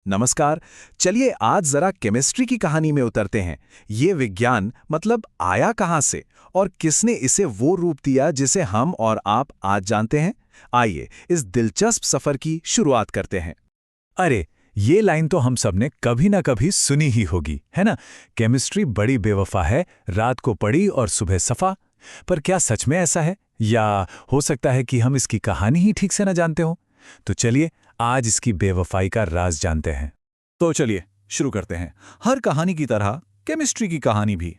नमस्कार। चलिए आज जरा केमिस्ट्री की कहानी में उतरते हैं। ये विज्ञान मतलब आया कहाँ से और किसने इसे वो रूप दिया जिसे हम और आप आज जानते हैं। आइए इस दिलचस्प सफर की शुरुआत करते हैं। अरे, ये लाइन तो हम सबने कभी ना कभी सुनी ही होगी, है ना? केमिस्ट्री बड़ी बेवफा है, रात को पड़ी और सुबह सफा। पर क्या सच में ऐसा है? या हो सकता है कि हम इसकी कहानी ही ठीक से ना जानते हो? तो चलिए आज इसकी बेवफाई का राज जानते हैं। तो चलिए शुरू करते हैं। हर कहानी की तरह केमिस्ट्री की कहानी भी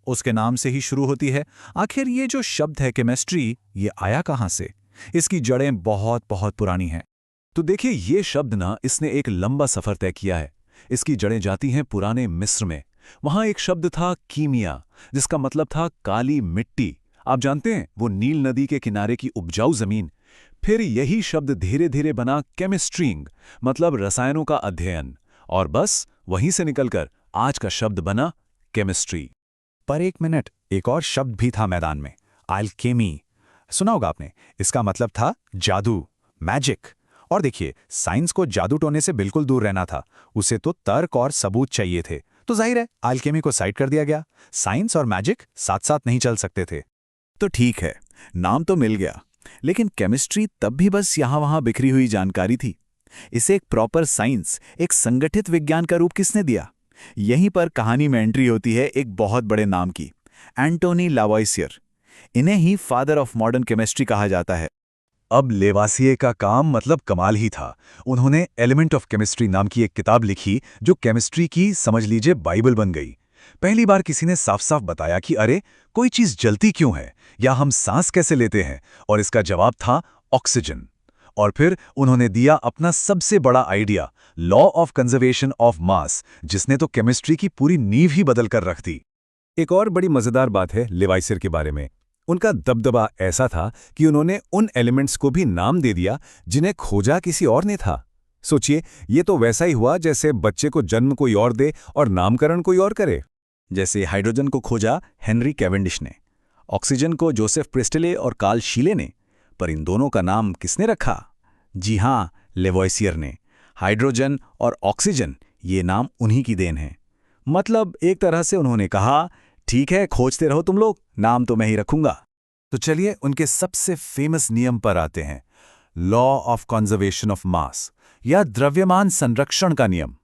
उसके नाम से ही शुरू होती है। आखिर ये जो शब्द है केमिस्ट्री, ये आया कहाँ से? इसकी जड़ें बहुत बहुत पुरानी हैं। तो देखिए, ये शब्द ना, इसने एक लंबा सफर तय किया है। इसकी जड़ें जाती हैं पुराने मिस्र में। वहां एक शब्द था कीमिया, जिसका मतलब था काली मिट्टी। आप जानते हैं, वो नील नदी के किनारे की उपजाऊ जमीन। फिर यही शब्द धीरे धीरे बना केमिस्ट्रिंग, मतलब रसायनों का अध्ययन। और बस वहीं से निकलकर आज का शब्द बना केमिस्ट्री। पर एक मिनट, एक और शब्द भी था मैदान में, अल्केमी। सुना होगा आपने। इसका मतलब था जादू, मैजिक। और देखिए, साइंस को जादू टोने से बिल्कुल दूर रहना था। उसे तो तर्क और सबूत चाहिए थे। तो जाहिर है अल्केमी को साइड कर दिया गया। साइंस और मैजिक साथ साथ नहीं चल सकते थे। तो ठीक है, नाम तो मिल गया, लेकिन केमिस्ट्री तब भी बस यहां-वहां बिखरी हुई जानकारी थी। इसे एक प्रॉपर साइंस, एक संगठित विज्ञान का रूप किसने दिया? यहीं पर कहानी में एंट्री होती है एक बहुत बड़े नाम की, एंटोनी लावॉइसियर। इन्हें ही फादर ऑफ मॉडर्न केमिस्ट्री कहा जाता है। अब लेवासिए का काम मतलब कमाल ही था। उन्होंने एलिमेंट ऑफ केमिस्ट्री नाम की एक किताब लिखी, जो केमिस्ट्री की समझ लीजिए बाइबल बन गई। पहली बार किसी ने साफ साफ बताया कि अरे, कोई चीज जलती क्यों है, या हम सांस कैसे लेते हैं, और इसका जवाब था ऑक्सीजन। और फिर उन्होंने दिया अपना सबसे बड़ा idea, law of conservation of mass, जिसने तो केमिस्ट्री की पूरी नींव ही बदल कर रख दी। एक और बड़ी मजेदार बात है लेवाइसियर के बारे में। उनका दबदबा ऐसा था कि उन्होंने उन एलिमेंट्स को भी नाम दे दिया जिन्हें खोजा किसी और ने था। सोचिए, ये तो वैसा ही हुआ जैसे बच्चे को जन्म कोई और दे और नामकरण कोई और करे। जैसे हाइड्रोजन को खोजा हेनरी कैवेंडिश ने, ऑक्सीजन को जोसेफ प्रिस्टले और कार्ल शीले ने। पर इन दोनों का नाम किसने रखा? जी हाँ, लेवॉइसियर ने। हाइड्रोजन और ऑक्सीजन, ये नाम उन्हीं की देन है। मतलब एक तरह से उन्होंने कहा, ठीक है, खोजते रहो तुम लोग, नाम तो मैं ही रखूंगा। तो चलिए उनके सबसे फेमस नियम पर आते हैं। Law of conservation of mass, या द्रव्यमान संरक्षण का नियम।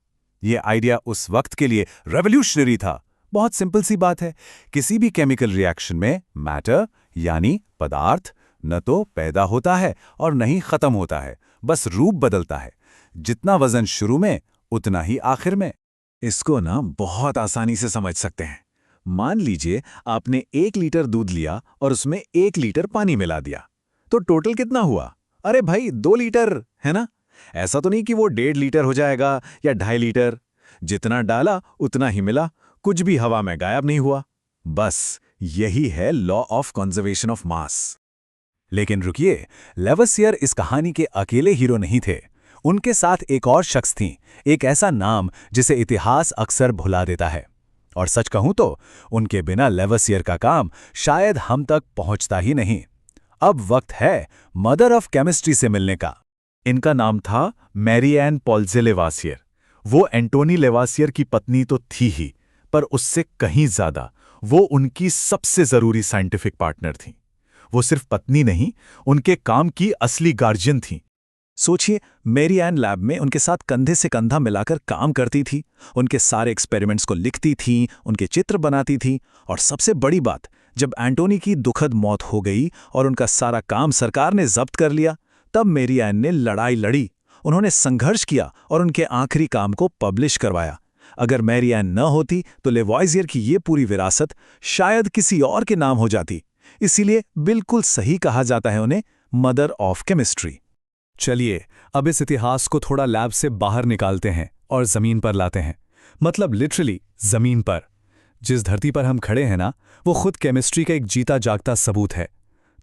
यह आइडिया उस वक्त के लिए रेवोल्यूशनरी था। बहुत सिंपल सी बात है, किसी भी केमिकल रिएक्शन में मैटर यानी पदार्थ न तो पैदा होता है और न ही खत्म होता है, बस रूप बदलता है। जितना वजन शुरू में, उतना ही आखिर में। इसको ना बहुत आसानी से समझ सकते हैं। मान लीजिए आपने 1 लीटर दूध लिया और उसमें 1 लीटर पानी मिला दिया, तो टोटल कितना हुआ? अरे भाई, 2 लीटर, है ना? ऐसा तो नहीं कि वो 1.5 लीटर हो जाएगा या 2.5 लीटर। जितना डाला उतना ही मिला, कुछ भी हवा में गायब नहीं हुआ। बस यही है law of conservation of mass. लेकिन रुकिए, लेवसियर इस कहानी के अकेले हीरो नहीं थे। उनके साथ एक और शख्स थी, एक ऐसा नाम जिसे इतिहास अक्सर भुला देता है। और सच कहूं तो उनके बिना लेवसियर का काम शायद हम तक पहुंचता ही नहीं। अब वक्त है मदर ऑफ केमिस्ट्री से मिलने का। इनका नाम था मैरी एन पॉल्जे लेवासियर। वो एंटोनी लेवासियर की पत्नी तो थी ही, पर उससे कहीं ज्यादा वो उनकी सबसे जरूरी साइंटिफिक पार्टनर थी। वो सिर्फ पत्नी नहीं, उनके काम की असली गार्जियन थी। सोचिए, मैरी एन लैब में उनके साथ कंधे से कंधा मिलाकर काम करती थी, उनके सारे एक्सपेरिमेंट्स को लिखती थी, उनके चित्र बनाती थी। और सबसे बड़ी बात, जब एंटोनी की दुखद मौत हो गई और उनका सारा काम सरकार ने जब्त कर लिया, तब मैरी एन ने लड़ाई लड़ी। उन्होंने संघर्ष किया और उनके आखिरी काम को पब्लिश करवाया। अगर मैरी एन न होती तो लेवॉइसियर की ये पूरी विरासत शायद किसी और के नाम हो जाती। इसीलिए बिल्कुल सही कहा जाता है उन्हें मदर ऑफ केमिस्ट्री। चलिए अब इस इतिहास को थोड़ा लैब से बाहर निकालते हैं और जमीन पर लाते हैं। मतलब लिटरली जमीन पर। जिस धरती पर हम खड़े हैं ना, वो खुद केमिस्ट्री का एक जीता जागता सबूत है।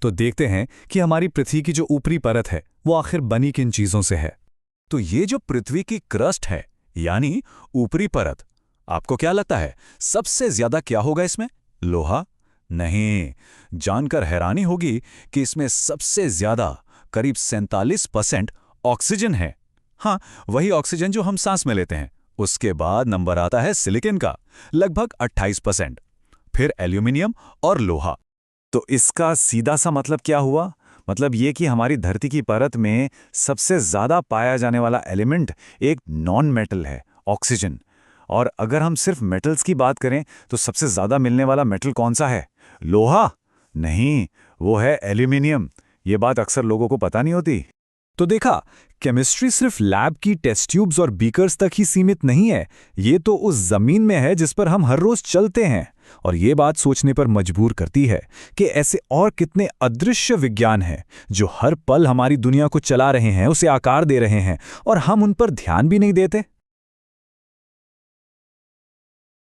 तो देखते हैं कि हमारी पृथ्वी की जो ऊपरी परत है, वो आखिर बनी किन चीजों से है। तो ये जो पृथ्वी की क्रस्ट है, यानी ऊपरी परत, आपको क्या लगता है सबसे ज्यादा क्या होगा इसमें? लोहा? नहीं। जानकर हैरानी होगी कि इसमें सबसे ज्यादा, करीब 47% ऑक्सीजन है। हाँ, वही ऑक्सीजन जो हम सांस में लेते हैं। उसके बाद नंबर आता है सिलिकॉन का, लगभग 28%। फिर एल्यूमिनियम और लोहा। तो इसका सीधा सा मतलब क्या हुआ? मतलब ये कि हमारी धरती की परत में सबसे ज्यादा पाया जाने वाला एलिमेंट एक नॉन मेटल है, ऑक्सीजन। और अगर हम सिर्फ मेटल्स की बात करें तो सबसे ज्यादा मिलने वाला मेटल कौन सा है? लोहा? नहीं, वो है एल्यूमिनियम। ये बात अक्सर लोगों को पता नहीं होती। तो देखा, केमिस्ट्री सिर्फ लैब की टेस्ट ट्यूब्स और बीकर्स तक ही सीमित नहीं है। ये तो उस जमीन में है जिस पर हम हर रोज चलते हैं। और ये बात सोचने पर मजबूर करती है कि ऐसे और कितने अदृश्य विज्ञान हैं जो हर पल हमारी दुनिया को चला रहे हैं, उसे आकार दे रहे हैं, और हम उन पर ध्यान भी नहीं देते।